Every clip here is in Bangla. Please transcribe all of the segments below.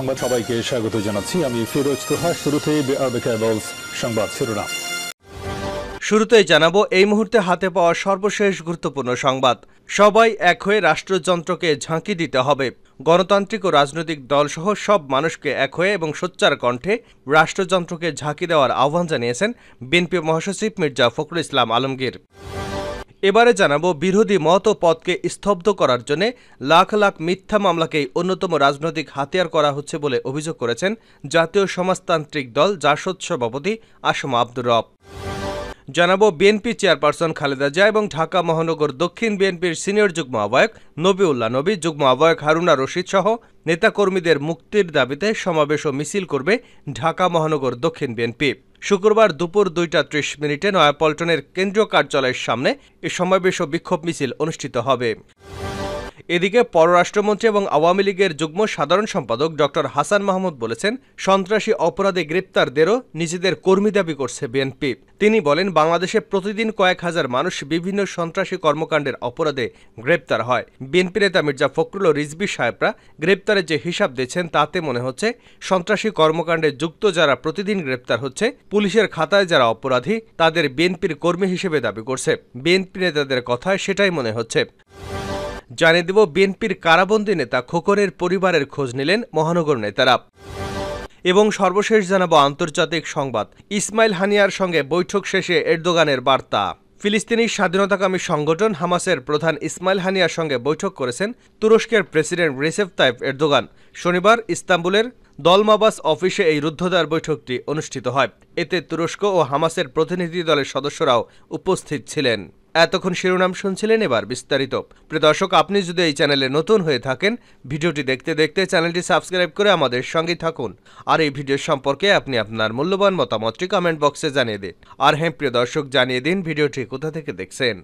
সংবাদ সবাইকে স্বাগত জানাচ্ছি। আমি ফিরোজ তোহা। শুরুতেই সংবাদ শিরোনাম। শুরুতেই জানাবো এই মুহূর্তে হাতে পাওয়া সর্বশেষ গুরুত্বপূর্ণ সংবাদ। সবাই এক হয়ে রাষ্ট্রযন্ত্রকে ঝাঁকি দিতে হবে। গণতান্ত্রিক ও রাজনৈতিক দলসহ সব মানুষকে এক হয়ে এবং সোচ্চার কণ্ঠে রাষ্ট্রযন্ত্রকে ঝাঁকি দেওয়ার আহ্বান জানিয়েছেন বিএনপি মহাসচিব মির্জা ফখরুল ইসলাম আলমগীর। এবারে জানাবো বিরোধী মত ও পথকে স্তব্ধ করার জন্য লাখ লাখ মিথ্যা মামলাকেই অন্যতম রাজনৈতিক হাতিয়ার করা হচ্ছে বলে অভিযোগ করেছেন জাতীয় সমাজতান্ত্রিক দল জাসদ সভাপতি আসম আব্দুর রব। জানাবো বিএনপি চেয়ারপারসন খালেদা জিয়া এবং ঢাকা মহানগর দক্ষিণ বিএনপির সিনিয়র যুগ্ম আহ্বায়ক নবিউল্লাহ নবী, যুগ্ম আহ্বায়ক হারুনা রশিদ সহ নেতাকর্মীদের মুক্তির দাবিতে সমাবেশ ও মিছিল করবে ঢাকা মহানগর দক্ষিণ বিএনপি। শুক্রবার দুপুর 2:30 নয়াপল্টনের কেন্দ্রীয় কার্যালয়ের সামনে এ সমাবেশ ও বিক্ষোভ মিছিল অনুষ্ঠিত হবে। এদিকে পররাষ্ট্রমন্ত্রী এবং আওয়ামী লীগের যুগ্ম সাধারণ সম্পাদক ড হাসান মাহমুদ বলেছেন, সন্ত্রাসী অপরাধে গ্রেপ্তারদেরও নিজেদের কর্মী দাবি করছে বিএনপি। তিনি বলেন, বাংলাদেশে প্রতিদিন কয়েক হাজার মানুষ বিভিন্ন সন্ত্রাসী কর্মকাণ্ডের অপরাধে গ্রেপ্তার হয়। বিএনপি নেতা মির্জা ফখরুল ও রিজভী সাহেবরা গ্রেপ্তারের যে হিসাব দিচ্ছেন তাতে মনে হচ্ছে সন্ত্রাসী কর্মকাণ্ডে যুক্ত যারা প্রতিদিন গ্রেপ্তার হচ্ছে, পুলিশের খাতায় যারা অপরাধী তাদের বিএনপির কর্মী হিসেবে দাবি করছে। বিএনপি নেতাদের কথায় সেটাই মনে হচ্ছে। জানিয়ে দেব, বিএনপির কারাবন্দী নেতা খোকনের পরিবারের খোঁজ নিলেন মহানগর নেতারা। এবং সর্বশেষ জানাবো আন্তর্জাতিক সংবাদ। ইসমাইল হানিয়ার সঙ্গে বৈঠক শেষে এরদোগানের বার্তা। ফিলিস্তিনি স্বাধীনতাকামী সংগঠন হামাসের প্রধান ইসমাইল হানিয়ার সঙ্গে বৈঠক করেছেন তুরস্কের প্রেসিডেন্ট রিসেপ তাইপ এরদোগান। শনিবার ইস্তাম্বুলের দলমাবাস অফিসে এই রুদ্ধদ্বার বৈঠকটি অনুষ্ঠিত হয়। এতে তুরস্ক ও হামাসের প্রতিনিধি দলের সদস্যরাও উপস্থিত ছিলেন। এতক্ষণ শিরোনাম শুনছিলেন, এবার বিস্তারিত। প্রিয় দর্শক, আপনি যদি এই চ্যানেলে নতুন হয়ে থাকেন, ভিডিওটি দেখতে দেখতে চ্যানেলটি সাবস্ক্রাইব করে আমাদের সঙ্গেই থাকুন। আর এই ভিডিও সম্পর্কে আপনি আপনার মূল্যবান মতামতটি কমেন্ট বক্সে জানিয়ে দিন। আর হ্যাঁ প্রিয় দর্শক, জানিয়ে দিন ভিডিওটি কোথা থেকে দেখছেন।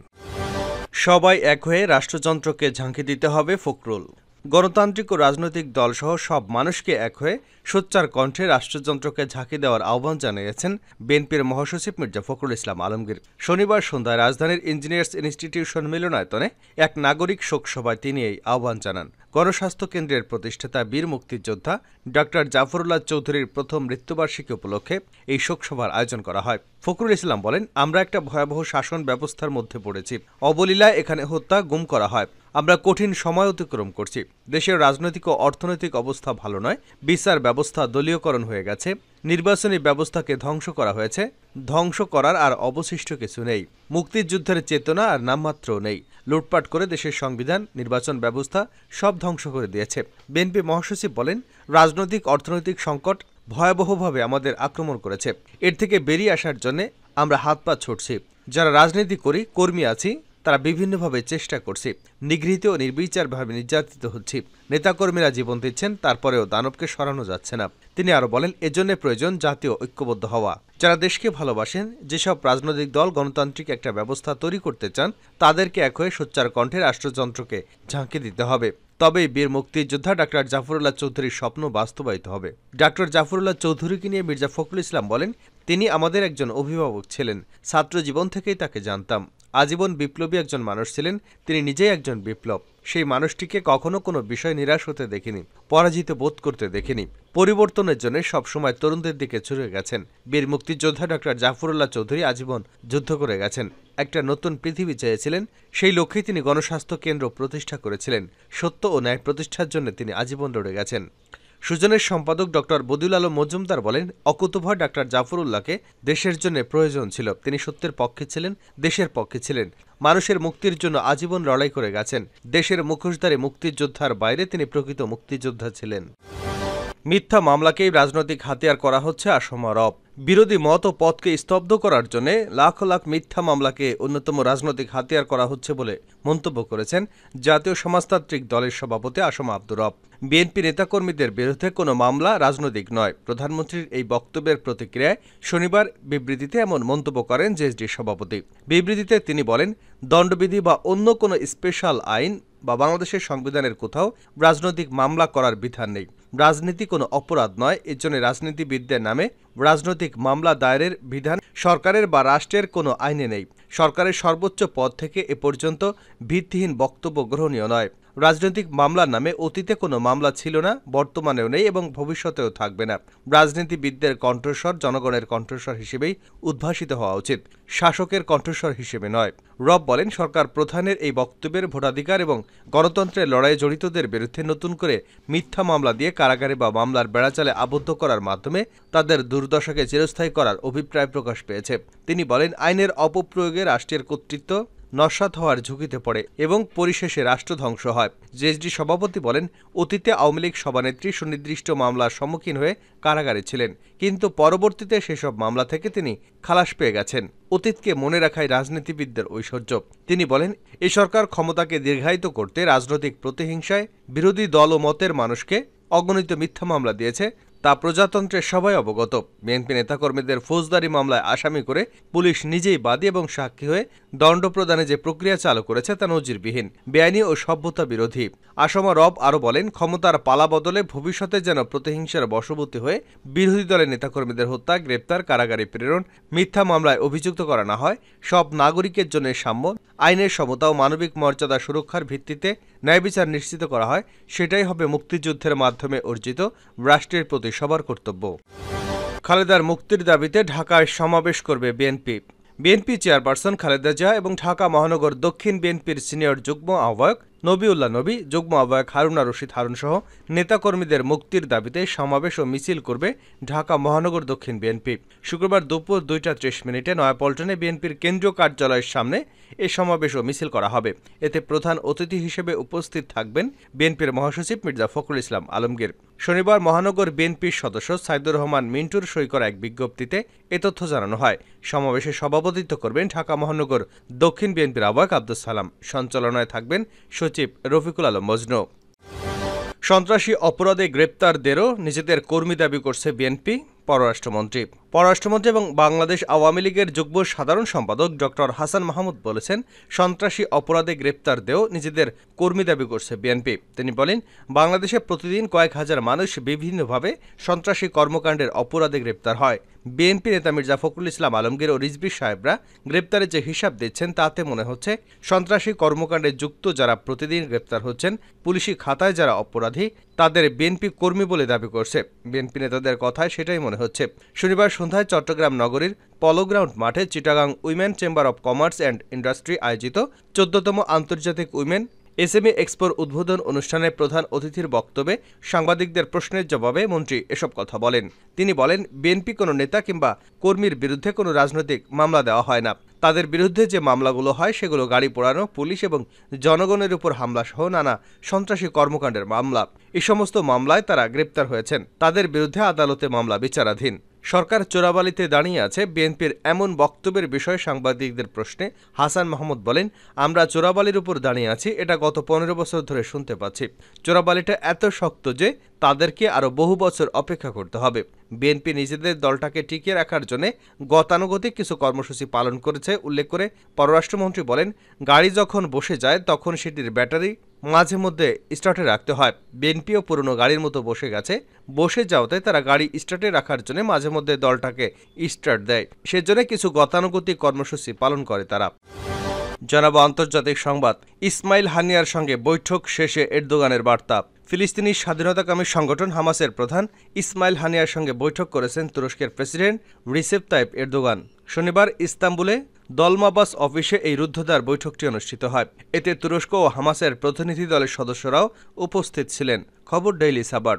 সবাই এক হয়ে রাষ্ট্রযন্ত্রকে ঝাঁকি দিতে হবে ফখরুল। গণতান্ত্রিক ও রাজনৈতিক দলসহ সব মানুষকে এক হয়ে সোচ্চার কণ্ঠে রাষ্ট্রযন্ত্রকে ঝাঁকি দেওয়ার আহ্বান জানিয়েছেন বিএনপির মহাসচিব মির্জা ফখরুল ইসলাম আলমগীর। শনিবার সন্ধ্যায় রাজধানীর ইঞ্জিনিয়ার্স ইনস্টিটিউশন মিলনায়তনে এক নাগরিক শোকসভায় তিনি এই আহ্বান জানান। গণস্বাস্থ্য কেন্দ্রের প্রতিষ্ঠাতা বীর মুক্তিযোদ্ধা ড জাফরুল্লাহ চৌধুরীর প্রথম মৃত্যুবার্ষিকী উপলক্ষে এই শোকসভার আয়োজন করা হয়। ফখরুল ইসলাম বলেন, আমরা একটা ভয়াবহ শাসন ব্যবস্থার মধ্যে পড়েছি। অবলীলায় এখানে হত্যা, গুম করা হয়। আমরা কঠিন সময় অতিক্রম করছি। দেশের রাজনৈতিক ও অর্থনৈতিক অবস্থা ভালো নয়। বিচার ব্যবস্থা দলীয়করণ হয়ে গেছে। নির্বাচনী ব্যবস্থাকে ধ্বংস করা হয়েছে। ধ্বংস করার আর অবশিষ্ট কিছু নেই। মুক্তিযুদ্ধের চেতনা আর নামমাত্রও নেই। লুটপাট করে দেশের সংবিধান, নির্বাচন ব্যবস্থা সব ধ্বংস করে দিয়েছে। বিএনপি মহাসচিব বলেন, রাজনৈতিক অর্থনৈতিক সংকট ভয়াবহভাবে আমাদের আক্রমণ করেছে। এর থেকে বেরিয়ে আসার জন্য আমরা হাত পা ছুটছি। যারা রাজনীতি করি, কর্মী আছি, তারা বিভিন্নভাবে চেষ্টা করছি। নিগৃহীত ও নির্বিচারভাবে নির্যাতিত হচ্ছি। নেতাকর্মীরা জীবন দিচ্ছেন, তারপরেও দানবকে সরানো যাচ্ছে না। তিনি আরও বলেন, এজন্য প্রয়োজন জাতীয় ঐক্যবদ্ধ হওয়া। যারা দেশকে ভালোবাসেন, যেসব রাজনৈতিক দল গণতান্ত্রিক একটা ব্যবস্থা তৈরি করতে চান, তাদেরকে এক হয়ে সোচ্চার কণ্ঠে রাষ্ট্রযন্ত্রকে ঝাঁকি দিতে হবে। তবেই বীর মুক্তিযোদ্ধা ড জাফরুল্লাহ চৌধুরীর স্বপ্ন বাস্তবায়িত হবে। ড জাফরুল্লাহ চৌধুরীকে নিয়ে মির্জা ফখরুল ইসলাম বলেন, তিনি আমাদের একজন অভিভাবক ছিলেন। ছাত্র জীবন থেকেই তাকে জানতাম। আজীবন বিপ্লবী একজন মানুষ ছিলেন। তিনি নিজেই একজন বিপ্লব। সেই মানুষটিকে কখনো কোনো বিষয় নিরাশ হতে দেখিনি, পরাজিত বোধ করতে দেখিনি। পরিবর্তনের জন্য সবসময় তরুণদের দিকে ছুটে গেছেন। বীর মুক্তিযোদ্ধা ড জাফরুল্লাহ চৌধুরী আজীবন যুদ্ধ করে গেছেন। একটা নতুন পৃথিবী চেয়েছিলেন। সেই লক্ষ্যেই তিনি গণস্বাস্থ্য কেন্দ্র প্রতিষ্ঠা করেছিলেন। সত্য ও ন্যায় প্রতিষ্ঠার জন্য তিনি আজীবন লড়ে গেছেন। সুজনের সম্পাদক ড বদিউল আলম মজুমদার বলেন, অকুতোভয় ড জাফরুল্লাহকে দেশের জন্য প্রয়োজন ছিল। তিনি সত্যের পক্ষে ছিলেন, দেশের পক্ষে ছিলেন। মানুষের মুক্তির জন্য আজীবন লড়াই করে গেছেন। দেশের মুখোশধারী মুক্তিযোদ্ধার বাইরে তিনি প্রকৃত মুক্তিযোদ্ধা ছিলেন। মিথ্যা মামলাকেই রাজনৈতিক হাতিয়ার করা হচ্ছে আসম রব। বিরোধী মত ও পথকে স্তব্ধ করার জন্য লাখ লাখ মিথ্যা মামলাকে অন্যতম রাজনৈতিক হাতিয়ার করা হচ্ছে বলে মন্তব্য করেছেন জাতীয় সমাজতান্ত্রিক দলের সভাপতি আসম আব্দুর রব। বিএনপি নেতাকর্মীদের বিরুদ্ধে কোনো মামলা রাজনৈতিক নয়। প্রধানমন্ত্রীর এই বক্তব্যের প্রতিক্রিয়ায় শনিবার বিবৃতিতে এমন মন্তব্য করেন জেএসডি সভাপতি। বিবৃতিতে তিনি বলেন, দণ্ডবিধি বা অন্য কোনো স্পেশাল আইন বা বাংলাদেশের সংবিধানের কোথাও রাজনৈতিক মামলা করার বিধান নেই। রাজনীতি কোনো অপরাধ নয়। এর জন্য রাজনীতিবিদদের নামে রাজনৈতিক মামলা দায়েরের বিধান সরকারের বা রাষ্ট্রের কোনো আইনে নেই। সরকারের সর্বোচ্চ পদ থেকে এ পর্যন্ত ভিত্তিহীন বক্তব্য গ্রহণীয় নয়। রাজনৈতিক মামলার নামে অতীতে কোনো মামলা ছিল না, বর্তমানেও নেই এবং ভবিষ্যতেও থাকবে না। রাজনীতিবিদদের কণ্ঠস্বর জনগণের কণ্ঠস্বর হিসেবেই উদ্ভাসিত হওয়া উচিত, শাসকের কণ্ঠস্বর হিসেবে নয়। রব বলেন, সরকার প্রধানের এই বক্তব্যের ভোটাধিকার এবং গণতন্ত্রের লড়াইয়ে জড়িতদের বিরুদ্ধে নতুন করে মিথ্যা মামলা দিয়ে কারাগারে বা মামলার বেড়াজালে আবদ্ধ করার মাধ্যমে তাদের দুর্দশাকে চিরস্থায়ী করার অভিপ্রায় প্রকাশ পেয়েছে। তিনি বলেন, আইনের অপপ্রয়োগে রাষ্ট্রের কর্তৃত্ব নস্যাৎ হওয়ার ঝুঁকিতে পড়ে এবং পরিশেষে রাষ্ট্র ধ্বংস হয়। জেএসডি সভাপতি বলেন, অতীতে আওয়ামী লীগ সভানেত্রী সুনির্দিষ্ট মামলার সম্মুখীন হয়ে কারাগারে ছিলেন, কিন্তু পরবর্তীতে সেসব মামলা থেকে তিনি খালাস পেয়ে গেছেন। অতীতকে মনে রাখাই রাজনীতিবিদদের ঐশ্বর্য। তিনি বলেন, এই সরকার ক্ষমতাকে দীর্ঘায়িত করতে রাজনৈতিক প্রতিহিংসায় বিরোধী দল ও মতের মানুষকে অগণিত মিথ্যা মামলা দিয়েছে, তা প্রজাতন্ত্রের সবাই অবগত। বিএনপি নেতাকর্মীদের ফৌজদারি মামলায় আসামি করে পুলিশ নিজেই বাদী এবং সাক্ষী হয়ে দণ্ড প্রদানে যে প্রক্রিয়া চালু করেছে তা নজিরবিহীন, বেআইনি ও সভ্যতা বিরোধী। আসমা রব আরও বলেন, ক্ষমতার পালা বদলে ভবিষ্যতে যেন প্রতিহিংসার বশবর্তী হয়ে বিরোধী দলের নেতাকর্মীদের হত্যা, গ্রেপ্তার, কারাগারে প্রেরণ, মিথ্যা মামলায় অভিযুক্ত করা না হয়। সব নাগরিকের জন্য সাম্য, আইনের সমতা ও মানবিক মর্যাদা সুরক্ষার ভিত্তিতে ন্যায় বিচার নিশ্চিত করা হয়, সেটাই হবে মুক্তিযুদ্ধের মাধ্যমে অর্জিত রাষ্ট্রের প্রতি সবার কর্তব্য। খালেদার মুক্তির দাবিতে ঢাকায় সমাবেশ করবে BNP. BNP chairperson Khaleda Zia এবং ঢাকা মহানগর দক্ষিণ বিএনপির সিনিয়র যুগ্ম আহ্বায়ক নবিউল্লাহ নবী, যুগ্ম আহ্বায়ক হারুনা রশিদ হারুন সহ নেতাকর্মীদের মুক্তির দাবিতে সমাবেশ ও মিছিল করবে ঢাকা মহানগর দক্ষিণ বিএনপি। শুক্রবার দুপুর 2:30 নয়াপল্টনে বিএনপির কেন্দ্রীয় কার্যালয়ের সামনে এ সমাবেশ ও মিছিল করা হবে। এতে প্রধান অতিথি হিসেবে উপস্থিত থাকবেন বিএনপির মহাসচিব মির্জা ফখরুল ইসলাম আলমগীর। শনিবার মহানগর বিএনপির সদস্য সাইদুর রহমান মিন্টুর সই করা এক বিজ্ঞপ্তিতে এ তথ্য জানানো হয়। সমাবেশে সভাপতিত্ব করবেন ঢাকা মহানগর দক্ষিণ বিএনপির আহ্বায়ক আব্দুস সালাম। সঞ্চালনায় থাকবেন সচিব রফিকুল আলম মজনু। সন্ত্রাসী অপরাধে গ্রেপ্তারদেরও নিজেদের কর্মী দাবি করছে বিএনপি। পররাষ্ট্রমন্ত্রী এবং বাংলাদেশ আওয়ামী লীগের যুগ্ম সাধারণ সম্পাদক ডক্টর হাসান মাহমুদ বলেছেন, সন্ত্রাসী অপরাধে গ্রেপ্তারদেরও নিজেদের কর্মী দাবি করছে বিএনপি। তিনি বলেন, বাংলাদেশে প্রতিদিন কয়েক হাজার মানুষ বিভিন্নভাবে সন্ত্রাসী কর্মকাণ্ডের অপরাধে গ্রেপ্তার হয়। বিএনপি নেতা মির্জা ফখরুল ইসলাম আলমগীর ও রিজভী সাহেবরা গ্রেপ্তারের যে হিসাব দিচ্ছেন তাতে মনে হচ্ছে সন্ত্রাসী কর্মকাণ্ডে যুক্ত যারা প্রতিদিন গ্রেপ্তার হচ্ছেন, পুলিশি খাতায় যারা অপরাধী তাদের বিএনপি কর্মী বলে দাবি করছে। বিএনপি নেতাদের কথায় সেটাই মনে হচ্ছে। শনিবার সন্ধ্যায় চট্টগ্রাম নগরীর পলো গ্রাউন্ড মাঠে Chittagong women chamber of commerce and industry আয়োজিত 14তম আন্তর্জাতিক উইমেন এসএমই এক্সপোর উদ্বোধন অনুষ্ঠানে প্রধান অতিথির বক্তব্যে সাংবাদিকদের প্রশ্নের জবাবে মন্ত্রী এসব কথা বলেন। তিনি বলেন, বিএনপি কোনো নেতা কিংবা কর্মীর বিরুদ্ধে কোনো রাজনৈতিক মামলা দেওয়া হয় না। তাদের বিরুদ্ধে যে মামলাগুলো হয় সেগুলো গাড়ি পোড়ানো, পুলিশ এবং জনগণের উপর হামলা সহ নানা সন্ত্রাসী কর্মকাণ্ডের মামলা। এই সমস্ত মামলায় তারা গ্রেপ্তার হয়েছেন, তাদের বিরুদ্ধে আদালতে মামলা বিচারাধীন। সরকার চোরাবালিতে দাঁড়িয়ে আছে, বিএনপির এমন বক্তব্যের বিষয়ে সাংবাদিকদের প্রশ্নে হাসান মাহমুদ বলেন, আমরা চোরাবালির উপর দাঁড়িয়ে আছি, এটা গত 15 বছর ধরে শুনতে পাচ্ছি। চোরাবালিটা এত শক্ত যে তাদেরকে আরও বহু বছর অপেক্ষা করতে হবে। বিএনপি নিজেদের দলটাকে টিকিয়ে রাখার জন্য গতানুগতিক কিছু কর্মসূচি পালন করেছে উল্লেখ করে পররাষ্ট্রমন্ত্রী বলেন, গাড়ি যখন বসে যায় তখন সেটির ব্যাটারি মাঝে মধ্যে স্টার্টে রাখতে হয়। বিএনপিও পুরনো গাড়ির মতো বসে গেছে, বসে যাওয়াতে তারা গাড়ি স্টার্টে রাখার জন্য মাঝে মধ্যে দলটাকে স্টার্ট দেয়, সেজন্য কিছু গতানুগতিক কর্মসূচি পালন করে তারা। জানাবো আন্তর্জাতিক সংবাদ। ইসমাইল হানিয়ার সঙ্গে বৈঠক শেষে এরদোগানের বার্তা। ফিলিস্তিনি স্বাধীনতাকামী সংগঠন হামাসের প্রধান ইসমাইল হানিয়ার সঙ্গে বৈঠক করেছেন তুরস্কের প্রেসিডেন্ট রিসেপ তাইপ এরদোগান। শনিবার ইস্তাম্বুলে দলমাবাস অফিসে এই রুদ্ধদ্বার বৈঠকটি অনুষ্ঠিত হয়। এতে তুরস্ক ও হামাসের প্রতিনিধি দলের সদস্যরাও উপস্থিত ছিলেন। খবর ডেইলি সাবার।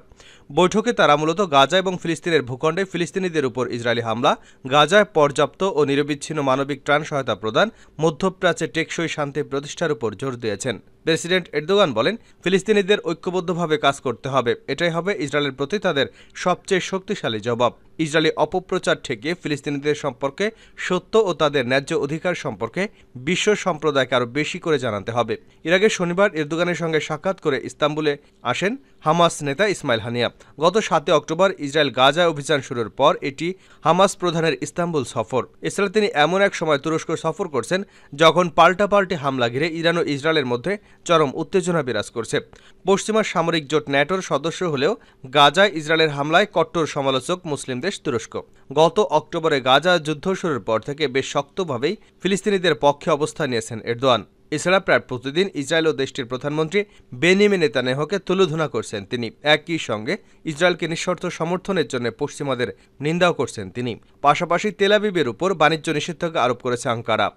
বৈঠকে তারা মূলত গাজা এবং ফিলিস্তিনের ভূখণ্ডে ফিলিস্তিনিদের উপর ইসরায়েলি হামলা, গাজায় পর্যাপ্ত ও নিরবিচ্ছিন্ন মানবিক ত্রাণ সহায়তা প্রদান, মধ্যপ্রাচ্যে টেকসই শান্তি প্রতিষ্ঠার উপর জোর দিয়েছেন। প্রেসিডেন্ট এরদোগান বলেন, ফিলিস্তিনিদের ঐক্যবদ্ধভাবে কাজ করতে হবে, এটাই হবে ইসরায়েলের প্রতি তাদের সবচেয়ে শক্তিশালী জবাব। ইসরায়েলি অপপ্রচার ঠেকিয়ে ফিলিস্তিনিদের সম্পর্কে সত্য ও তাদের ন্যায্য অধিকার সম্পর্কে বিশ্ব সম্প্রদায়কে আরও বেশি করে জানাতে হবে। এর আগে শনিবার এরদোগানের সঙ্গে সাক্ষাৎ করে ইস্তাম্বুলে আসেন হামাস নেতা ইসমাইল হানিয়া। গত 7 অক্টোবর ইসরায়েল গাজায় অভিযান শুরুর পর এটি হামাস প্রধানের ইস্তাম্বুল সফর। এছাড়া তিনি এমন এক সময় তুরস্ক সফর করছেন যখন পাল্টাপাল্টি হামলা ঘিরে ইরান ও ইসরায়েলের মধ্যে চরম উত্তেজনা বিরাজ করছে। পশ্চিমা সামরিক জোট ন্যাটোর সদস্য হলেও গাজায় ইসরায়েলের হামলায় কট্টর সমালোচক মুসলিম দেশ তুরস্ক। গত অক্টোবরে গাজা যুদ্ধ শুরুর পর থেকে বেশ শক্তভাবেই ফিলিস্তিনিদের পক্ষে অবস্থান নিয়েছেন এরদোয়ান। এছাড়া প্রায় প্রতিদিন ইসরায়েল ও দেশটির প্রধানমন্ত্রী বেনিয়ামিন নেতানিয়াহুকে তুলোধনা করছেন তিনি। একই সঙ্গে ইসরায়েলকে নিঃশর্ত সমর্থনের জন্য পশ্চিমাদের নিন্দাও করছেন তিনি। পাশাপাশি তেল আবিবের উপর বাণিজ্য নিষেধাজ্ঞা আরোপ করেছে আঙ্কারা।